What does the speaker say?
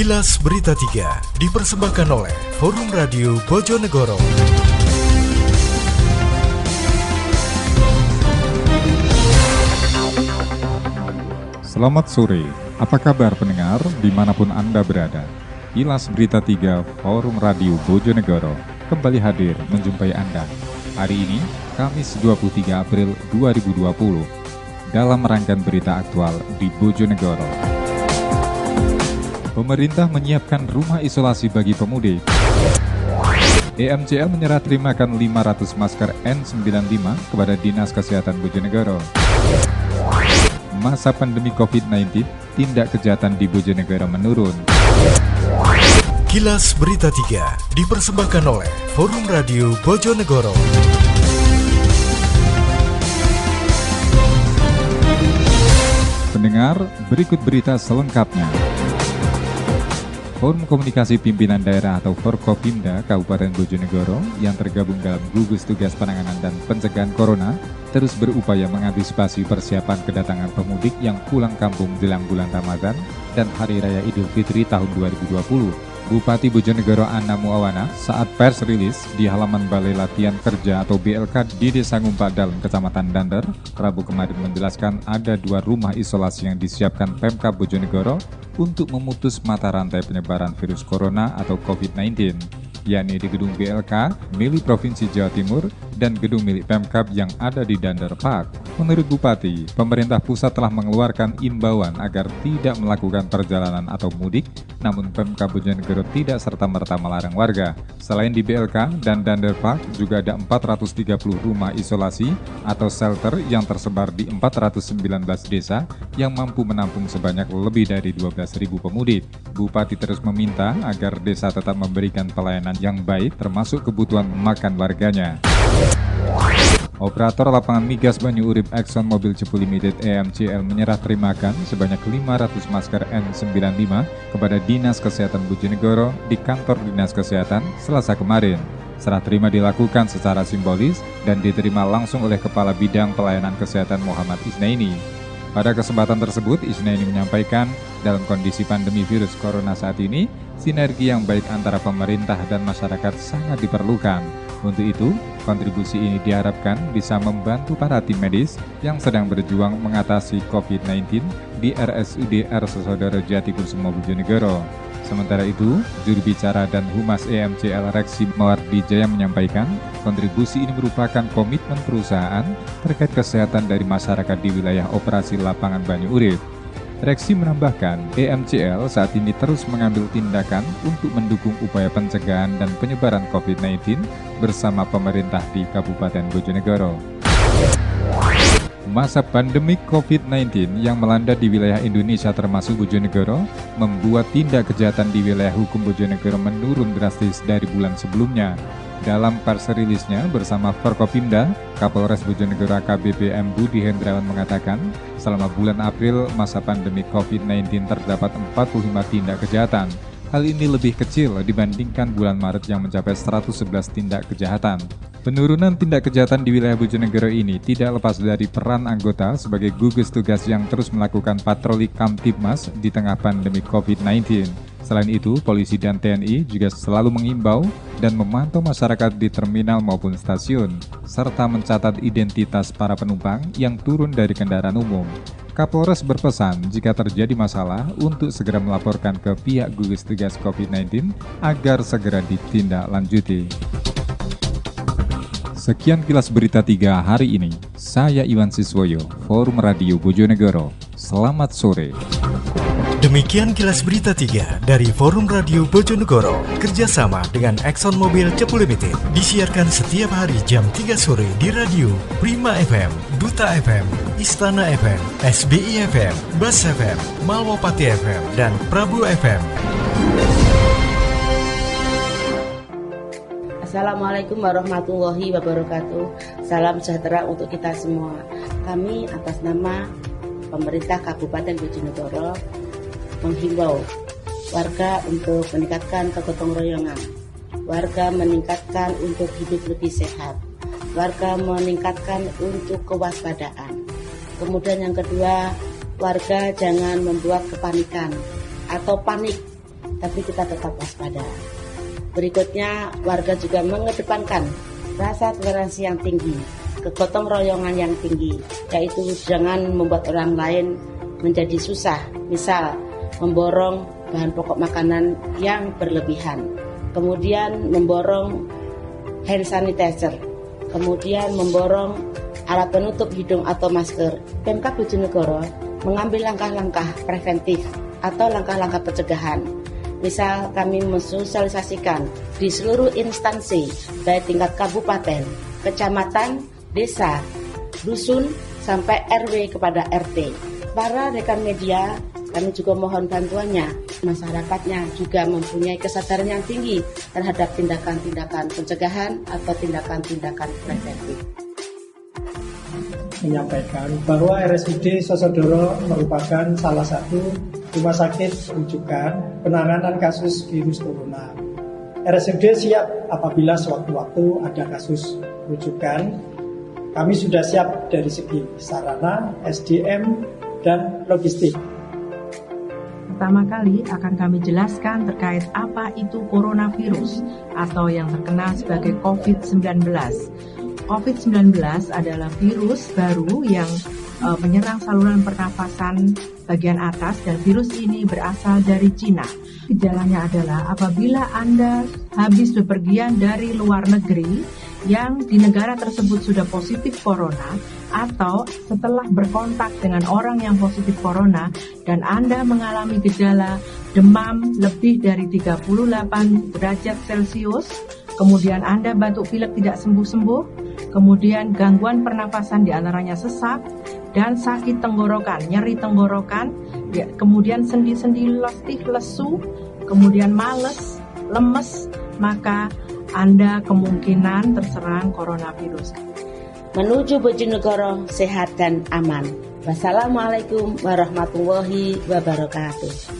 Kilas Berita 3 dipersembahkan oleh Forum Radio Bojonegoro. Selamat sore, apa kabar pendengar dimanapun Anda berada? Kilas Berita 3 Forum Radio Bojonegoro kembali hadir menjumpai Anda. Hari ini, Kamis 23 April 2020, dalam rangkaian berita aktual di Bojonegoro. Pemerintah menyiapkan rumah isolasi bagi pemudik. EMCL menyerah terimakan 500 masker N95 kepada Dinas Kesehatan Bojonegoro. Masa pandemi COVID-19, tindak kejahatan di Bojonegoro menurun. Kilas Berita 3 dipersembahkan oleh Forum Radio Bojonegoro. Pendengar, berikut berita selengkapnya. Forum Komunikasi Pimpinan Daerah atau Forkopimda Kabupaten Bojonegoro yang tergabung dalam gugus tugas penanganan dan pencegahan Corona terus berupaya mengantisipasi persiapan kedatangan pemudik yang pulang kampung jelang bulan Ramadan dan Hari Raya Idul Fitri tahun 2020. Bupati Bojonegoro Anna Muawana saat pers rilis di halaman Balai Latihan Kerja atau BLK di Desa Ngumpak Dalam, Kecamatan Dander, Rabu kemarin menjelaskan ada 2 rumah isolasi yang disiapkan Pemkab Bojonegoro untuk memutus mata rantai penyebaran virus corona atau COVID-19, yakni di gedung BLK milik Provinsi Jawa Timur dan gedung milik Pemkab yang ada di Dander Park. Menurut Bupati, pemerintah pusat telah mengeluarkan imbauan agar tidak melakukan perjalanan atau mudik, namun Pemkab Bojonegoro tidak serta-merta melarang warga. Selain di BLK dan Dander Park, juga ada 430 rumah isolasi atau shelter yang tersebar di 419 desa yang mampu menampung sebanyak lebih dari 12.000 pemudik. Bupati terus meminta agar desa tetap memberikan pelayanan yang baik termasuk kebutuhan makan warganya. Operator lapangan migas Banyu Urip Exxon Mobil Cepu Limited EMCL menyerah terimakan sebanyak 500 masker N95 kepada Dinas Kesehatan Bojonegoro di kantor Dinas Kesehatan Selasa kemarin. Serah terima dilakukan secara simbolis dan diterima langsung oleh Kepala Bidang Pelayanan Kesehatan Muhammad Isnaini. Pada kesempatan tersebut, Isnaini menyampaikan dalam kondisi pandemi virus corona saat ini, sinergi yang baik antara pemerintah dan masyarakat sangat diperlukan. Untuk itu, kontribusi ini diharapkan bisa membantu para tim medis yang sedang berjuang mengatasi COVID-19 di RSUD R. Sesodoro Jatikusumo Bojonegoro. Sementara itu, juru bicara dan Humas EMCL Reksi Mawardi Jaya menyampaikan, kontribusi ini merupakan komitmen perusahaan terkait kesehatan dari masyarakat di wilayah operasi lapangan Banyu Urip. Reksi menambahkan, EMCL saat ini terus mengambil tindakan untuk mendukung upaya pencegahan dan penyebaran COVID-19 bersama pemerintah di Kabupaten Bojonegoro. Masa pandemi COVID-19 yang melanda di wilayah Indonesia termasuk Bojonegoro membuat tindak kejahatan di wilayah hukum Bojonegoro menurun drastis dari bulan sebelumnya. Dalam pers rilisnya bersama Forkopimda, Kapolres Bojonegoro AKBP M. Budi Hendrawan mengatakan, selama bulan April masa pandemi COVID-19 terdapat 45 tindak kejahatan. Hal ini lebih kecil dibandingkan bulan Maret yang mencapai 111 tindak kejahatan. Penurunan tindak kejahatan di wilayah Bojonegoro ini tidak lepas dari peran anggota sebagai gugus tugas yang terus melakukan patroli Kamtibmas di tengah pandemi COVID-19. Selain itu, polisi dan TNI juga selalu mengimbau dan memantau masyarakat di terminal maupun stasiun, serta mencatat identitas para penumpang yang turun dari kendaraan umum. Kapolres berpesan jika terjadi masalah untuk segera melaporkan ke pihak gugus tugas COVID-19 agar segera ditindaklanjuti. Sekian kilas berita 3 hari ini. Saya Iwan Siswoyo, Forum Radio Bojonegoro. Selamat sore. Demikian kilas berita 3 dari Forum Radio Bojonegoro kerjasama dengan Exxon Mobil Cepu Limited. Disiarkan setiap hari jam 3 sore di radio Prima FM, Duta FM, Istana FM, SBI FM, Bas FM, Malwapati FM, dan Prabu FM. Assalamualaikum warahmatullahi wabarakatuh. Salam sejahtera untuk kita semua. Kami atas nama pemerintah Kabupaten Bojonegoro menghimbau warga untuk meningkatkan kegotong royongan, warga meningkatkan untuk hidup lebih sehat, warga meningkatkan untuk kewaspadaan. Kemudian yang kedua, warga jangan membuat kepanikan atau panik tapi kita tetap waspada. Berikutnya, warga juga mengedepankan rasa toleransi yang tinggi, kegotong royongan yang tinggi, yaitu jangan membuat orang lain menjadi susah, misal memborong bahan pokok makanan yang berlebihan, kemudian memborong hand sanitizer, kemudian memborong alat penutup hidung atau masker. Pemkab Bojonegoro mengambil langkah-langkah preventif atau langkah-langkah pencegahan. Misal kami mensosialisasikan di seluruh instansi, baik tingkat kabupaten, kecamatan, desa, dusun, sampai RW kepada RT. Para rekan media, kami juga mohon bantuannya. Masyarakatnya juga mempunyai kesadaran yang tinggi terhadap tindakan-tindakan pencegahan atau tindakan-tindakan preventif. Menyampaikan bahwa RSUD Sosodoro merupakan salah satu rumah sakit rujukan penanganan kasus virus corona. RSUD siap apabila sewaktu-waktu ada kasus rujukan. Kami sudah siap dari segi sarana, SDM, dan logistik. Pertama kali akan kami jelaskan terkait apa itu coronavirus atau yang terkenal sebagai COVID-19. COVID-19 adalah virus baru yang menyerang saluran pernafasan bagian atas dan virus ini berasal dari Cina. Gejalanya adalah apabila Anda habis bepergian dari luar negeri yang di negara tersebut sudah positif corona atau setelah berkontak dengan orang yang positif corona dan Anda mengalami gejala demam lebih dari 38 derajat Celcius, kemudian Anda batuk pilek tidak sembuh-sembuh, kemudian gangguan pernafasan diantaranya sesak dan sakit tenggorokan, nyeri tenggorokan, kemudian sendi-sendi letih, lesu, kemudian males, lemes, maka Anda kemungkinan terserang coronavirus. Menuju Bojonegoro sehat dan aman. Wassalamualaikum warahmatullahi wabarakatuh.